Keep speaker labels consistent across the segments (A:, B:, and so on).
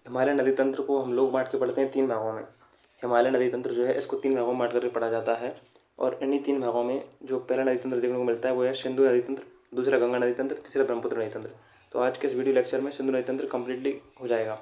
A: हिमालय नदी तंत्र को हम लोग बांट के पढ़ते हैं 3 भागों में। हिमालय नदी तंत्र जो है इसको 3 भागों में बांट करके पढ़ा जाता है और इन्हीं 3 भागों में जो पहला नदी तंत्र देखने को मिलता है वो है सिंधु नदी तंत्र, दूसरा गंगा नदी तंत्र, तीसरा ब्रह्मपुत्र नदी तंत्र। तो आज के इस वीडियो लेक्चर में सिंधु नदी तंत्र कम्प्लीटली हो जाएगा।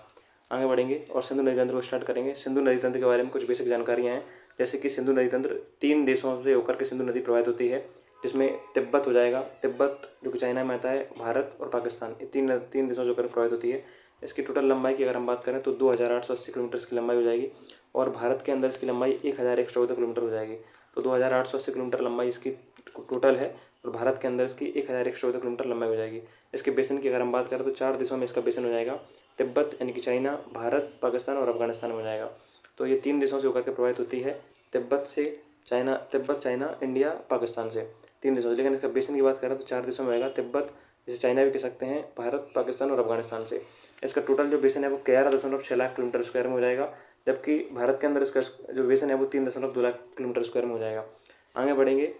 A: आगे बढ़ेंगे और सिंधु नदी तंत्र को स्टार्ट करेंगे। सिंधु नदी तंत्र के बारे में कुछ बेसिक जानकारियाँ हैं, जैसे कि सिंधु नदी तंत्र 3 देशों से होकर के सिंधु नदी प्रवाहित होती है, जिसमें तिब्बत हो जाएगा, तिब्बत जो कि चाइना में आता है, भारत और पाकिस्तान, ये तीन देशों से होकर प्रवाहित होती है। इसकी टोटल लंबाई की अगर हम बात करें तो 2880 किलोमीटर की लंबाई हो जाएगी और भारत के अंदर इसकी लंबाई 1114 किलोमीटर हो जाएगी। तो 2880 किलोमीटर लंबाई इसकी टोटल है और भारत के अंदर इसकी 1114 किलोमीटर लंबाई हो जाएगी। इसके बेसिन की अगर हम बात करें तो 4 देशों में इसका बेसिन हो जाएगा, तिब्बत यानी कि चाइना, भारत, पाकिस्तान और अफगानिस्तान में हो जाएगा। तो ये 3 देशों से होकर के प्रवाहित होती है, तिब्बत, चाइना, इंडिया, पाकिस्तान से 3 देशों से। लेकिन इसका बेसिन की बात करें तो 4 देशों में होगा, तिब्बत, जिसे चाइना भी कह सकते हैं, भारत, पाकिस्तान और अफगानिस्तान से। इसका टोटल जो बेसिन है वो 11.6 लाख किलोमीटर स्क्वायर में हो जाएगा, जबकि भारत के अंदर इसका जो बेसिन है वो 3.2 लाख किलोमीटर स्क्वायर में हो जाएगा। आगे बढ़ेंगे।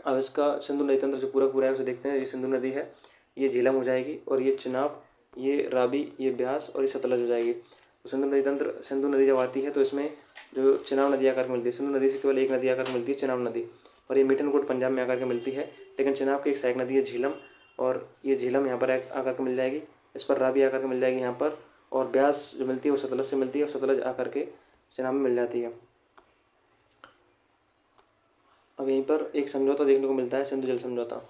A: अब इसका सिंधु नदी तंत्र जो पूरा है उसे देखते हैं। ये सिंधु नदी है, ये झेलम हो जाएगी और ये चिनाब, ये रावी, ये ब्यास और ये सतलज हो जाएगी। तो सिंधु नदी जब आती है तो इसमें जो चिनाब नदी आकर के मिलती है, सिंधु नदी से केवल एक नदी आकर मिलती है, चिनाब नदी, और ये मिठनकोट पंजाब में आकर के मिलती है। लेकिन चिनाब की एक सहायक नदी है झीलम, और ये झीलम यहाँ पर आकर के मिल जाएगी, इस पर रावी आकर के मिल जाएगी यहाँ पर, और ब्यास जो मिलती है वो सतलज से मिलती है और सतलज आकर के चिनाब में मिल जाती है। अब यहीं पर एक समझौता देखने को मिलता है, सिंधु जल समझौता,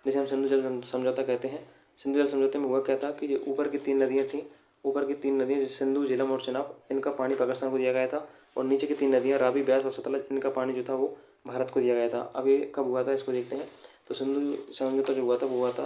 A: जिसे हम सिंधु जल समझौता कहते हैं। सिंधु जल समझौते में हुआ क्या था कि जो ऊपर की 3 नदियाँ थीं, ऊपर की 3 नदियाँ सिंधु, झेलम और चिनाब, इनका पानी पाकिस्तान को दिया गया था, और नीचे की 3 नदियाँ रावी, ब्यास और सतलज, इनका पानी जो था वो भारत को दिया गया था। अब ये कब हुआ था इसको देखते हैं। तो सिंधु समझौता जो हुआ था वो हुआ था,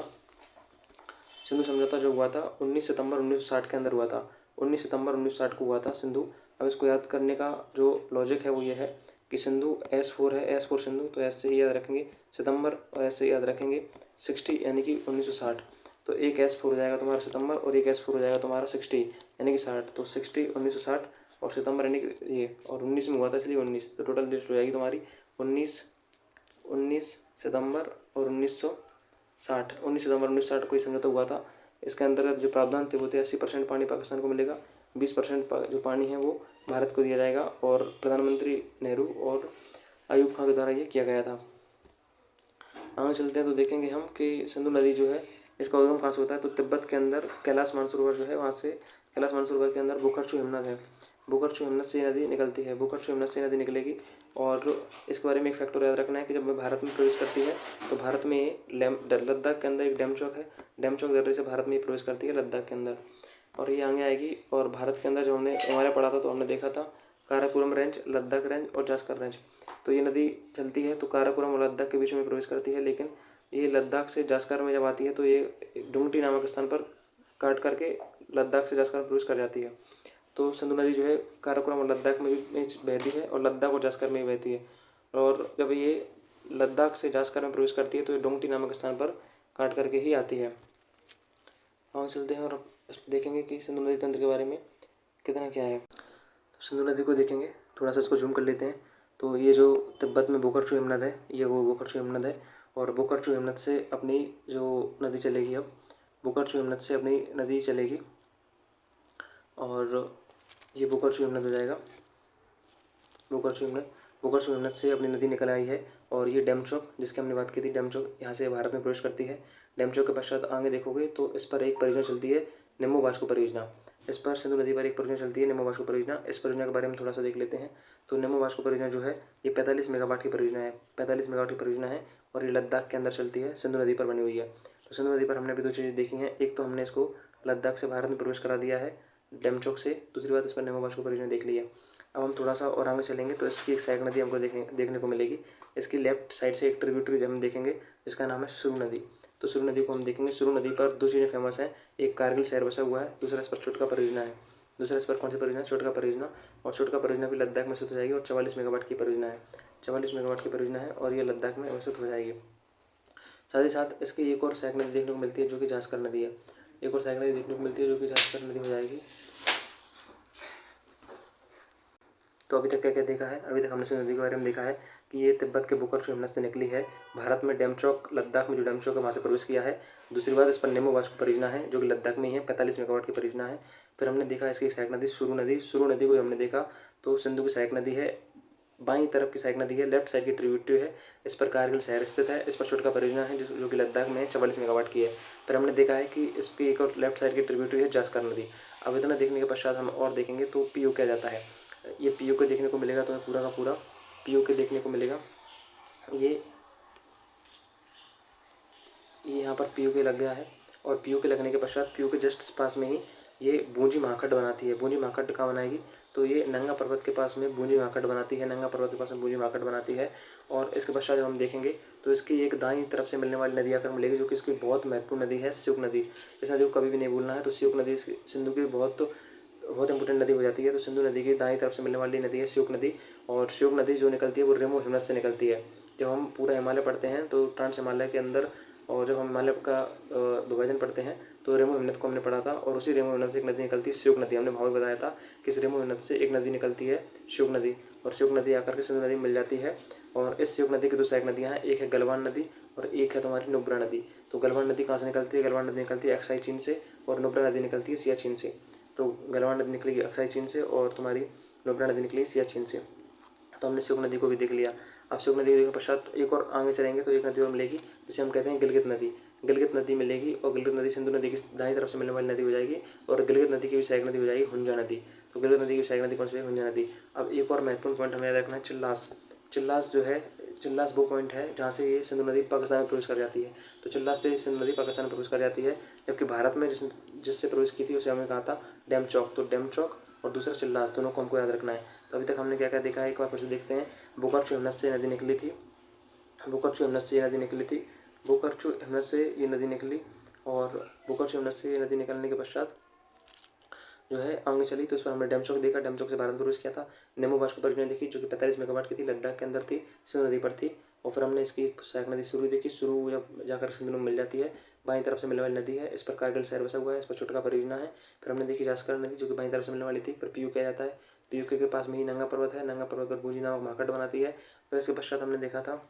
A: सिंधु समझौता जो हुआ था 19 सितंबर 1960 के अंदर हुआ था। 19 सितंबर 1960 को हुआ था सिंधु। अब इसको याद करने का जो लॉजिक है वो ये है कि सिंधु S4 है, S4 सिंधु, तो S से ही याद रखेंगे सितंबर और S से याद रखेंगे 60 यानी कि 1960। तो एक S4 हो जाएगा तुम्हारा सितंबर और एक S4 हो जाएगा तुम्हारा 60 यानी कि 60। तो 60 1960 और सितंबर यानी कि ये, और 19 में हुआ था इसलिए 19। तो टोटल डेट हो जाएगी तुम्हारी 19 सितंबर और 1960। 19 सितंबर 1960 को ये समझौता हुआ था। इसके अंतर्गत जो प्रावधान थे वो थे 80% पानी पाकिस्तान को मिलेगा, 20% जो पानी है वो भारत को दिया जाएगा, और प्रधानमंत्री नेहरू और अयूब खान के द्वारा ये किया गया था। आगे चलते हैं तो देखेंगे हम कि सिंधु नदी जो है इसका उद्गम कहाँ से होता है। तो तिब्बत के अंदर कैलाश मानसरोवर जो है वहाँ से, कैलाश मानसरोवर के अंदर बुखरचू हिमनद है, बुखरचू हिमनद से नदी निकलती है, बुखरचू हिमनद से नदी निकलेगी। और इसके बारे में एक फैक्टर याद रखना है कि जब वह भारत में प्रवेश करती है तो भारत में लद्दाख के अंदर एक डेमचौक है, डेमचौक दर्रे से भारत में प्रवेश करती है लद्दाख के अंदर, और ये आगे आएगी। और भारत के अंदर जो हमने हिमालय पढ़ा था तो हमने देखा था काराकोरम रेंज, लद्दाख रेंज और जास्कर रेंज। तो ये नदी चलती है तो काराकोरम और लद्दाख के बीच में प्रवेश करती है, लेकिन ये लद्दाख से जास्कर में जब आती है तो ये डुंगटी नामक स्थान पर काट करके लद्दाख से जास्कर में प्रवेश कर जाती है। तो सिंधु नदी जो है काराकोरम और लद्दाख में भी बहती है और लद्दाख और जास्कर में भी बहती है, और जब ये लद्दाख से जास्कर में प्रवेश करती है तो ये डोंगटी नामक स्थान पर काट करके ही आती है। आगे चलते हैं और देखेंगे कि सिंधु नदी तंत्र के बारे में कितना क्या है। तो सिंधु नदी को देखेंगे, थोड़ा सा इसको जूम कर लेते हैं। तो ये जो तिब्बत में बुखरचू हिमनद है, ये वो बुखरचू हिमनद है, और बुखरचू हिमनद से अपनी जो नदी चलेगी, अब बुखरचू हिमनद से अपनी नदी चलेगी, और ये बुखरचू हिमनद हो जाएगा, बुखरचू हिमनद से अपनी नदी निकल आई है। और ये डेमचौक जिसकी हमने बात की थी, डेमचौक यहाँ से भारत में प्रवेश करती है। डेमचौक के पश्चात आगे देखोगे तो इस पर एक परियोजना चलती है, निम्बू वास्को परियोजना। इस पर सिंधु नदी पर एक परियोजना चलती है, निम्बू वास्को परियोजना। इस परियोजना के बारे में थोड़ा सा देख लेते हैं। तो निम्बू वास्को परियोजना जो है ये 45 मेगावाट की परियोजना है, 45 मेगावाट की परियोजना है, और ये लद्दाख के अंदर चलती है, सिंधु नदी पर बनी हुई है। तो सिंधु नदी पर हमने अभी 2 चीज़ें देखी हैं, एक तो हमने इसको लद्दाख से भारत में प्रवेश करा दिया है डेमचौक से, दूसरी बात इस पर निम्बू वास्को परियोजना देख ली है। अब हम थोड़ा सा और आगे चलेंगे तो इसकी एक सहायक नदी हमको देखने को मिलेगी। इसकी लेफ्ट साइड से एक ट्रिब्यूटरी हम देखेंगे जिसका नाम है सुरु नदी। तो सुरु नदी को हम देखेंगे। सुरु नदी पर 2 चीज़ें फेमस हैं, एक कारगिल शहर बसा हुआ है, दूसरा इस पर चोटका परियोजना है। दूसरा इस पर कौन सी परियोजना, चोटका परियोजना, और चोटका परियोजना भी लद्दाख में स्थित हो जाएगी, और 44 मेगावाट की परियोजना है, 44 मेगावाट की परियोजना है, और ये लद्दाख में अवस्थित हो जाएगी। साथ ही साथ इसकी एक और सहायक नदी देखने को मिलती है जो कि जास्कर नदी है, एक और सहायक नदी देखने को मिलती है जो कि जास्कर नदी हो जाएगी। तो अभी तक क्या क्या देखा है, अभी तक हमने सिंधु नदी के बारे में देखा है कि ये तिब्बत के बुकरचू हिमनद से निकली है। भारत में डेमचौक, लद्दाख में जो डेमचौक है वहाँ से प्रवेश किया है। दूसरी बात, इस पर नेमो वाष्प परियोजना है जो कि लद्दाख में ही है, 45 मेगावाट की परियोजना है। फिर हमने देखा इसकी सहायक नदी सुरु नदी। सुरु नदी को हमने देखा तो सिंधु की सहायक नदी है, बाईं तरफ की सहायक नदी है, लेफ्ट साइड की ट्रिब्यूटरी है। इस पर कारगिल शहर स्थित है। इस पर छोटका परियोजना है जो कि लद्दाख में 44 मेगावाट की है। फिर हमने देखा है कि इसकी एक और लेफ्ट साइड की ट्रिब्यूटरी है जास्कर नदी। अब इतना देखने के पश्चात हम और देखेंगे तो पीओ क्या जाता है। ये पीओ के देखने को मिलेगा तो पूरा का पूरा पीओ के देखने को मिलेगा। ये यहाँ पर पीओ के लग गया है और पीओ के लगने के पश्चात पीओ के जस्ट पास में ही ये बूंजी महाखड्ड बनाती है। बूंजी महाखड्ड कहाँ बनाएगी तो ये नंगा पर्वत के पास में बूंजी महाखड्ड बनाती है। नंगा पर्वत के पास में बूंजी महाखड्ड बनाती है। और इसके पश्चात जब हम देखेंगे तो इसकी एक दाईं तरफ से मिलने वाली नदी आकर मिलेगी जो कि इसकी बहुत महत्वपूर्ण नदी है, श्योक नदी। इस नदी को कभी भी नहीं भूलना है। तो श्योक नदी सिंधु की बहुत इंपॉर्टेंट नदी हो जाती है। तो सिंधु नदी की दाईं तरफ से मिलने वाली नदी है श्योक नदी। और श्योक नदी जो निकलती है वो रेमो हिमनद से निकलती है। जब हम पूरा हिमालय पढ़ते हैं तो ट्रांस हिमालय के अंदर, और जब हम हिमालय का विभाजन पढ़ते हैं तो रेमो हिमनद को हमने पढ़ा था। और उसी रेमो हिमनद से एक नदी निकलती है श्योक नदी। हमने भाव बताया था कि इस रेमो हिमनद से एक नदी निकलती है श्योक नदी, और श्योक नदी आकर के सिंधु नदी मिल जाती है। और इस श्योक नदी की दो सहायक नदियाँ हैं, एक है गलवान नदी और एक है तुम्हारी नुब्रा नदी। तो गलवान नदी कहाँ से निकलती है? गलवान नदी निकलती है अक्साई चीन से, और नुब्रा नदी निकलती है सियाचिन से। तो गलवान नदी निकलेगी अक्साई चीन से और तुम्हारी नुब्रा नदी निकलेगी सियाचिन से। तो हमने श्योक नदी को भी देख लिया। अब श्योक नदी के पश्चात एक और आगे चलेंगे तो एक नदी और मिलेगी जिसे हम कहते हैं गिलगित नदी। गिलगित नदी मिलेगी और गिलगित नदी सिंधु नदी की दाईं तरफ से मिलने वाली नदी हो जाएगी। और गिलगित नदी की भी सहायक नदी हो जाएगी हुंजा नदी। तो गिलगित नदी की सहायक नदी कौन सी है? हुंजा नदी। अब एक और महत्वपूर्ण पॉइंट हमें याद रखना है, चिल्लास। चिल्लास जो है, चिल्लास वो पॉइंट है जहाँ से ये सिंधु नदी पाकिस्तान में प्रवेश कर जाती है। तो चिल्लास से सिंधु नदी पाकिस्तान में प्रवेश कर जाती है, जबकि भारत में जिससे प्रवेश की थी उसे हमने कहा था डेमचौक। तो डेमचौक और दूसरा चिल्लास, दोनों को हमको याद रखना है। तो अभी तक हमने क्या क्या देखा है एक बार फिर से देखते हैं। बुकरचू हिमनद से नदी निकली थी, बुकरचू हिमनद से ये नदी निकली थी, बुकरचू हिमनद से ये नदी निकली। और बुकरचू हिमनद से ये नदी निकलने के पश्चात जो है आगे चली तो इस पर हमने डेमचौक देखा। डेमचौक से भारत में प्रवेश किया था। नेमो वाष्प परियोजना देखी जो कि 45 मेगावाट की थी, लद्दाख के अंदर थी, सिंधु नदी पर थी। और फिर हमने इसकी सहायक नदी सुरु देखी। सुरु जब जाकर सिंधु में मिल जाती है, बाईं तरफ से मिलने वाली नदी है। इस पर कारगिल शहर बसा हुआ है। इस पर छोटका परियोजना है। फिर हमने देखी जास्कर नदी जो कि बाईं तरफ से मिलने वाली थी। फिर पीयू किया जाता है। पीयू के पास में ही नंगा पर्वत है। नंगा पर्वत पर बूंजी नामक महाखड्ड बनाती है। फिर इसके पश्चात हमने देखा था,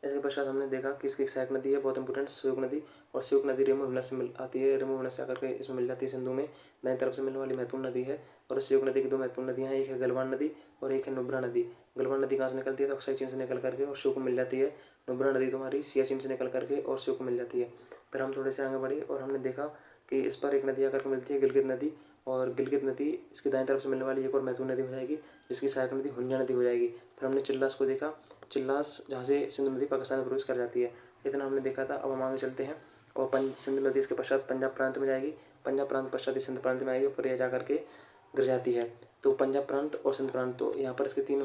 A: इसके पश्चात हमने देखा कि इसकी एक सहायक नदी है बहुत इंपॉर्टेंट, श्योक नदी। और श्योक नदी रेमो हिमनद से मिल आती है। रेमो हिमनद से आकर के इसमें मिल जाती है सिंधु में, दाईं तरफ से मिलने वाली महत्वपूर्ण नदी है। और इस श्योक नदी की दो महत्वपूर्ण नदियाँ हैं, एक है गलवान नदी और एक है नुब्रा नदी। गलवान नदी कहाँ से निकलती है? तो अक्साई चीन से निकल करके और श्योक को मिल जाती है। नुब्रा नदी तुम्हारी सियाचिन से निकल करके और श्योक को मिल जाती है। फिर हम थोड़े से आगे बढ़े और हमने देखा कि इस पर एक नदी आकर के मिलती है गिलगित नदी। और गिलगित नदी इसकी दाईं तरफ से मिलने वाली एक और महत्वपूर्ण नदी हो जाएगी जिसकी सहायक नदी हुंजा नदी हो जाएगी। फिर हमने चिल्लास को देखा, चिल्लास जहाँ से सिंधु नदी पाकिस्तान में प्रवेश कर जाती है। इतना हमने देखा था। अब हम आगे चलते हैं और सिंधु नदी इसके पश्चात पंजाब प्रांत में जाएगी। पंजाब प्रांत पश्चात सिंध प्रांत में आएगी, फिर यह जा करके गिर जाती है। तो पंजाब प्रांत और सिंध प्रांत, तो यहाँ पर इसकी तीन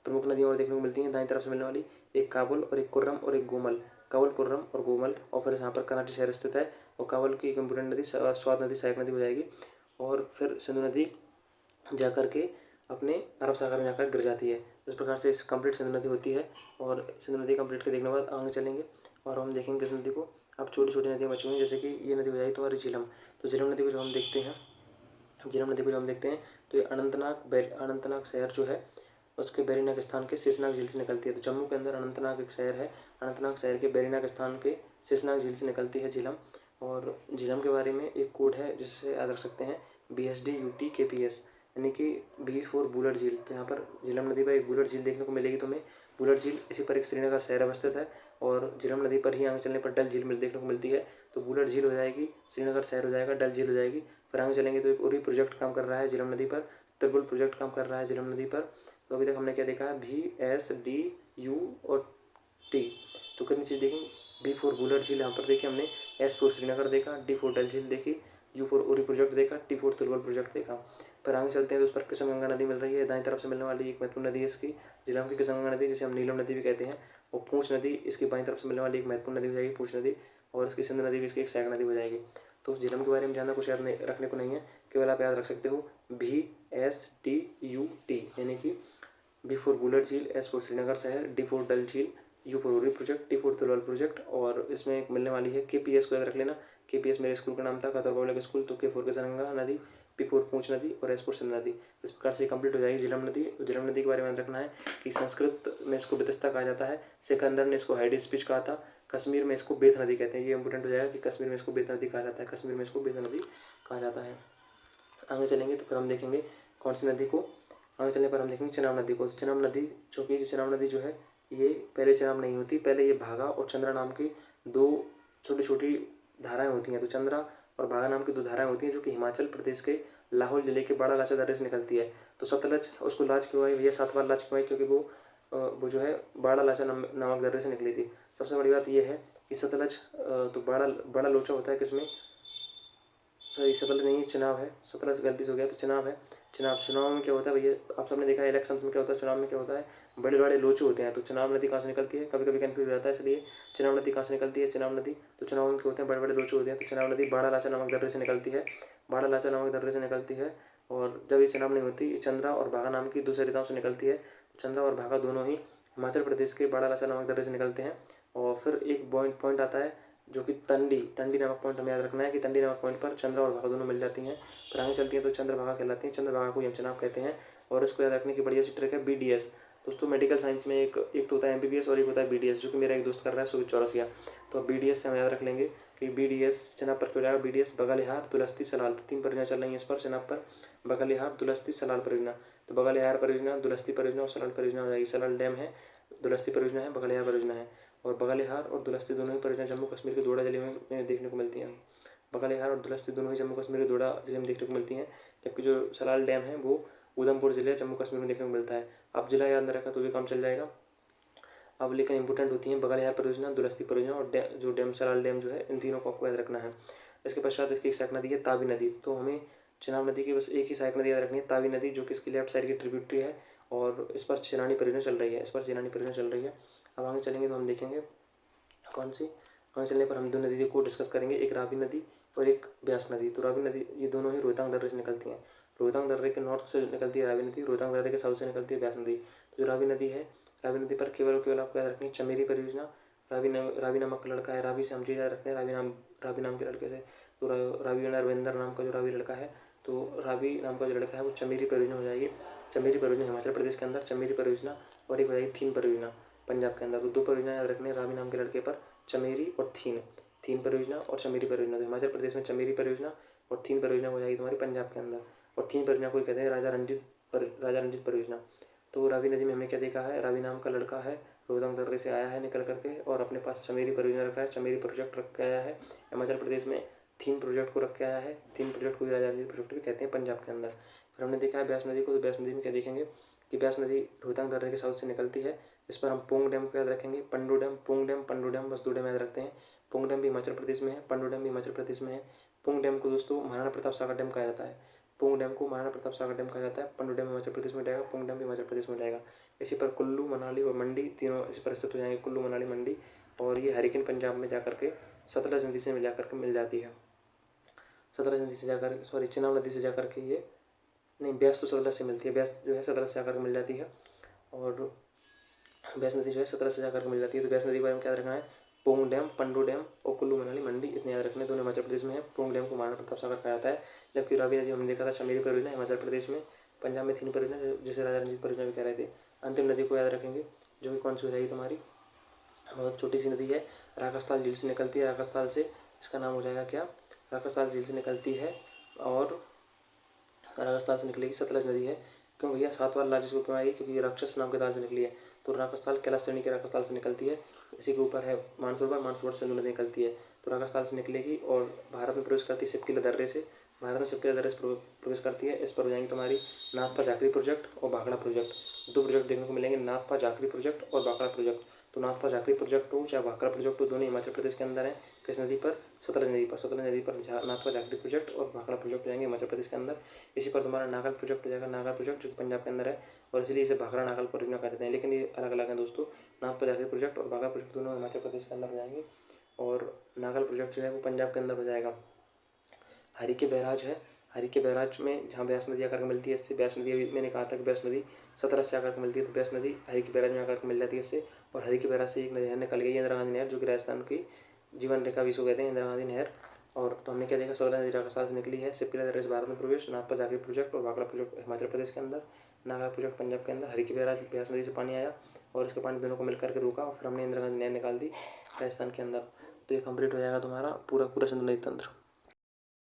A: प्रमुख नदियाँ और देखने को मिलती हैं दाईं तरफ से मिलने वाली, एक काबुल और एक कुर्रम और एक गोमल। काबुल, कुर्रम और गोमल। और फिर यहाँ पर कराची शहर स्थित है। और काबुल की एक इम्पोर्टेंट नदी स्वात नदी सहायक नदी हो जाएगी। और फिर सिंधु नदी जा कर के अपने अरब सागर में जाकर गिर जाती है। इस प्रकार से इस कंप्लीट सिंधु नदी होती है। और सिंधु नदी कंप्लीट के देखने के बाद आगे चलेंगे और हम देखेंगे इस नदी को। अब छोटी छोटी नदियाँ बची हुई हैं, जैसे कि ये नदी हो जाएगी तुम्हारी झीलम। तो झीलम नदी को जो हम देखते हैं, झीलम नदी को जो हम देखते हैं तो ये अनंतनाग शहर जो है उसके बेरीनाग स्थान के शेषनाग झील से निकलती है। तो जम्मू के अंदर अनंतनाग एक शहर है। अनंतनाग शहर के बेरीनाग स्थान के शेषनाग झील से निकलती है झीलम। और झीलम के बारे में एक कोड है जिससे याद रख सकते हैं, BSDUTKPS, यानी कि बी फॉर बुलट झील। तो यहाँ पर झीलम नदी पर एक बुलट झील देखने को मिलेगी तुम्हें। बुलट झील इसी पर एक श्रीनगर शहर अवस्थित है। और झीलम नदी पर ही आगे चलने पर डल झील देखने को मिलती है। तो बुलट झील हो जाएगी, श्रीनगर शहर हो जाएगा, डल झील हो जाएगी। फिर आगे चलेंगे तो एक उरी प्रोजेक्ट काम कर रहा है झीलम नदी पर, त्रिपुल प्रोजेक्ट काम कर रहा है झीलम नदी पर। तो अभी तक हमने क्या देखा है, VSDU और T। तो कितनी चीज़ देखी, B फॉर बुलट झील यहाँ पर देखी हमने, S फॉर श्रीनगर देखा, D फॉर डल झील देखी, U फॉर उरी प्रोजेक्ट देखा, T फॉर तुलवल प्रोजेक्ट देखा। फिर आगे चलते हैं तो उस पर किशनगंगा नदी मिल रही है, दाईं तरफ से मिलने वाली एक महत्वपूर्ण नदी है इसकी झीलम की किशनगंगा नदी, जिसे हम नीलम नदी भी कहते हैं। और पूंछ नदी इसकी बाईं तरफ से मिलने वाली एक महत्वपूर्ण नदी हो जाएगी पूंछ नदी। और इसकी सिंध नदी भी इसकी एक सहायक नदी हो जाएगी। तो उस झीलम के बारे में ज़्यादा कुछ याद नहीं रखने को नहीं है, केवल आप याद रख सकते हो VSDUT, यानी कि B फॉर बुलट झील, S फॉर श्रीनगर शहर, D फॉर डल झील, U for Uri project, T for Tulbul project. और इसमें एक मिलने वाली है KPS को याद रख लेना। KPS मेरे स्कूल का नाम था, कतर पब्लिक स्कूल। तो K फॉर किशनगंगा नदी, पी फॉर पूंछ नदी और एस फॉर सिंध नदी। इस प्रकार से कंप्लीट हो जाएगी झेलम नदी। झेलम नदी के बारे में रखना है कि संस्कृत में इसको बेतस्ता कहा जाता है, सिकंदर ने इसको हाइडेस स्पीच कहा था, कश्मीर में इसको बेत नदी कहते हैं। ये इंपॉर्टेंट हो जाएगा कि कश्मीर में इसको बेत नदी कहा जाता है, कश्मीर में इसको बेत नदी कहा जाता है। आगे चलेंगे तो फिर हम देखेंगे कौन सी नदी को, आगे चलने पर हम देखेंगे चिनाब नदी को। चिनाब नदी चूँकि चिनाब नदी जो है ये पहले चिनाब नहीं होती, पहले ये भागा और चंद्रा नाम की दो छोटी छोटी धाराएं होती हैं। तो चंद्रा और भागा नाम की दो धाराएं होती हैं जो कि हिमाचल प्रदेश के लाहौल जिले के बाड़ा लाचा दर्रे से निकलती है। तो सतलज उसको लाज क्यों आई भैया, 7 बार लाज क्यों आई, क्योंकि वो जो है बाड़ा लाचा नामक दर्रे से निकली थी। सबसे बड़ी बात यह है कि सतलज तो बड़ा लोचा होता है किसमें, सॉरी सतलज नहीं चिनाब है, सतलज गलती से हो गया, तो चिनाब है। चुनाव में क्या होता है भैया, आप सबने देखा है इलेक्शंस में क्या होता है, चुनाव में क्या होता है, बड़े बड़े लोचे होते हैं। तो चिनाब नदी कहाँ से निकलती है, कभी कभी कन्फ्यूज हो जाता है, इसलिए चिनाब नदी कहाँ से निकलती है, चिनाब नदी तो चुनाव में क्या होते हैं, बड़े बड़े लोचे होते हैं। तो चिनाब नदी बाड़ा लाचा नामक दर्रे से निकलती है, बाड़ा लाचा नामक दर्रे से निकलती है। और जब ये चिनाब नहीं होती, चंद्रा और भागा नाम की दो सरिताओं से निकलती है। चंद्रा और भागा दोनों ही हिमाचल प्रदेश के बाड़ा लाचा नामक दर्रे से निकलते हैं। और फिर एक पॉइंट आता है जो कि तंडी नामक पॉइंट हमें याद रखना है कि तंडी नामक पॉइंट पर चंद्रा और भागा दोनों मिल जाती हैं, फिर आगे चलती हैं तो चंद्रभागा कहलाती हैं, चंद्रभागा को ही हम चिनाब कहते हैं। और इसको याद रखने की बढ़िया सी ट्रिक है BDS। दोस्तों मेडिकल साइंस में एक तो होता है MBBS और एक होता है BDS, जो कि मेरा एक दोस्त कर रहा है सुमित चौरसिया। तो BDS से हम याद रख लेंगे कि BDS चिनाब पर क्यों जाएगा, BDS बगलिहार दुलस्ती सलाल, तो 3 परियोजना चल रही है इस पर चिनाब पर, बगलिहार दुलस्ती सलाल परियोजना। तो बगलिहार परियोजना, दुलस्ती परियोजना और सलाल परियोजना हो जाएगी। सलाल डैम है, दुलस्ती परियोजना है, बगलिहार परियोजना है। और बगलिहार और दुलस्ती दोनों ही परियोजना जम्मू कश्मीर के दोड़ा जिले में देखने को मिलती हैं। बगलिहार और दुलस्ती दोनों ही जम्मू कश्मीर के दोड़ा जिले में देखने को मिलती हैं, जबकि जो सलाल डैम है वो उधमपुर जिले जम्मू कश्मीर में देखने को मिलता है। अब जिला याद न रखा तो भी काम चल जाएगा। अब लेकिन इंपॉर्टेंट होती है बगलिहार परियोजना, दुलस्ती परियोजना और जो डैम सलाल डैम जो है, इन तीनों को आपको याद रखना है। इसके पश्चात इसकी एक सहायक नदी है तावी नदी। तो हमें चिनाब नदी की बस एक ही सहायक नदी याद रखनी है, तावी नदी, जो कि इसकी लेफ्ट साइड की ट्रिब्यूटरी है और इस पर चिनानी परियोजना चल रही है, इस पर चिनानी परियोजना चल रही है। अब आगे चलेंगे तो हम देखेंगे कौन सी, आगे चलने पर हम 2 नदी को डिस्कस करेंगे, एक रावी नदी और एक ब्यास नदी। तो रावी नदी ये दोनों ही रोहतांग दर्रे से निकलती हैं। रोहतांग दर्रे के नॉर्थ से निकलती है रावी नदी, रोहतांग दर्रे के साउथ से निकलती है ब्यास नदी। तो जो रावी नदी है, रावी नदी पर केवल और केवल आपको याद रखनी है चमेरी परियोजना। रावी नामक लड़का है, रावी से हम चीज़ याद रखते हैं, रावी नाम के लड़के से। तो रावी रविंदर नाम का जो रावी लड़का है, तो रावी नाम का जो लड़का है वो चमेरी परियोजना हो जाएगी। चमेरी परियोजना हिमाचल प्रदेश के अंदर चमेरी परियोजना, और एक हो जाएगी थीन परियोजना पंजाब के अंदर। तो 2 परियोजना याद रखने रावी नाम के लड़के पर, चमेरी और थीन परियोजना और चमेरी परियोजना। तो हिमाचल प्रदेश में चमेरी परियोजना और थीन परियोजना हो जाएगी तुम्हारी पंजाब के अंदर। और थीन परियोजना को ही कहते हैं राजा रंजीत परियोजना। तो रावी नदी में हमने क्या देखा है, रावी नाम का लड़का है, रोहतांग दर्रे से आया है निकल करके और अपने पास चमेरी परियोजना रखा है, चमेरी प्रोजेक्ट रख के आया है। हिमाचल प्रदेश में थीन प्रोजेक्ट को रख के आया है, थीन प्रोजेक्ट को ही राजा रंजीत प्रोजेक्ट भी कहते हैं पंजाब के अंदर। फिर हमने देखा है ब्यास नदी को। तो ब्यास नदी में क्या देखेंगे कि ब्यास नदी रोहतांग दर्रे के साउथ से निकलती है। इस पर हम पोंग डैम को याद रखेंगे, पंडो डैम, पोंग डैम, पंडो डैम, बस 2 डैम याद रखते हैं। पोंग डैम भी हिमाचल प्रदेश में है, पंडो डैम भी हिमाचल प्रदेश में है। पोंग डैम को दोस्तों महाराणा प्रताप सागर डैम कहा जाता है, पोंग डैम को महाराणा प्रताप सागर डैम कहा जाता है। पंडो डैम हिमाचल प्रदेश में जाएगा, पोंग डैम भी हिमाचल प्रदेश में जाएगा। इसी पर कुल्लू, मनाली और मंडी तीनों इसी पर स्थित हो जाएंगे, कुल्लू, मनाली, मंडी। और ये हरिकेन पंजाब में जाकर के सतलज नदी से मिल जाती है। सतलज नदी से जाकर, सॉरी चिनाब नदी से जाकर के ये नहीं, ब्यास तो सतलज से मिलती है, ब्यास जो है सतलज से जाकर के मिल जाती है। और ब्यास नदी जो है सतलज से जाकर के मिल जाती है। तो ब्यास नदी के बारे में क्या रखना है, पोंग डैम, पंडो डैम और कुल्लू, मनाली, मंडी इतने याद रखने। दोनों हिमाचल प्रदेश में है। पोंग डैम को महाराणा प्रताप सागर कहा जाता है, जबकि रावी नदी हमने देखा था चमेरी परियोजना हिमाचल प्रदेश में, पंजाब में थीन परियोजना जिसे राजा रंजीत परियोजना भी कह रहे थे। अंतिम नदी को याद रखेंगे जो कि कौन सी हो जाएगी तुम्हारी, बहुत छोटी सी नदी है, राकस्थाल झील से निकलती है। राकस्थाल से इसका नाम हो जाएगा क्या, राकस्थाल झील से निकलती है और राजस्थान से निकलेगी, सतलज नदी है। क्यों भैया 7 बार लाल जिसको क्यों आई, क्योंकि ये राक्षस नाम के ताल से निकली है। तो राकस्थाल कैलाश श्रेणी के राकस्थाल से निकलती है, इसी के ऊपर है मानसरोवर सिंधु नदी निकलती है। तो राकस्थाल से निकलेगी और भारत में प्रवेश करती है सिपकिला दर्रे से, भारत में सिपकिला दर्रे से प्रवेश करती है। इस पर हो जाएंगे तुम्हारी नाथपा जाखरी प्रोजेक्ट और भाखड़ा प्रोजेक्ट। 2 प्रोजेक्ट देखने को मिलेंगे, नाथपा जाखरी प्रोजेक्ट और भाखड़ा प्रोजेक्ट। तो नाथपा जाखरी प्रोजेक्ट हो चाहे भाखड़ा प्रोजेक्ट हो, दोनों हिमाचल प्रदेश के अंदर है। किस नदी पर, सतलज नदी पर। सतलज नदी पर नाथपा जाखरी प्रोजेक्ट और भाखड़ा प्रोजेक्ट हो जाएंगे हिमाचल प्रदेश के अंदर। इसी पर तुम्हारा नागल प्रोजेक्ट हो जाएगा, नागल प्रोजेक्ट जो पंजाब के अंदर है, और इसलिए इसे भाखड़ा नागल परियोजना कहते हैं, लेकिन ये अलग अलग हैं दोस्तों। नाथपा जाखरी प्रोजेक्ट और भाखड़ा प्रोजेक्ट दोनों हिमाचल प्रदेश के अंदर हो जाएंगे, और नागल प्रोजेक्ट जो है वो पंजाब के अंदर हो जाएगा। हरिके बैराज है, हरिके बैराज में जहाँ ब्यास नदी आकर के मिलती है, इससे ब्यास नदी, अभी मैंने कहा था कि ब्यास नदी सतलज से आकर के मिलती है, तो ब्यास नदी हरिके बैराज में आकर के मिल जाती है इससे। और हरिके बैराज से एक नहर निकल गई, इंदिरा गांधी नहर, जो कि राजस्थान की जीवन रेखा भी इसको कहते हैं, इंदिरा गांधी नहर। और तो हमने क्या देखा, सरला नदी राजस्थान से निकली है, सिप्ला दर्रे से भारत में प्रवेश, नागपा जाके प्रोजेक्ट और भाखड़ा प्रोजेक्ट हिमाचल प्रदेश के अंदर, नागा प्रोजेक्ट पंजाब के अंदर, हरिकी बैराज ब्यास नदी से पानी आया और इसके पानी दोनों को मिलकर के रोका और फिर हमने इंदिरा गांधी नहर निकाल दी राजस्थान के अंदर। तो ये कंप्लीट हो जाएगा तुम्हारा पूरा पूरा सिंधु नदी तंत्र।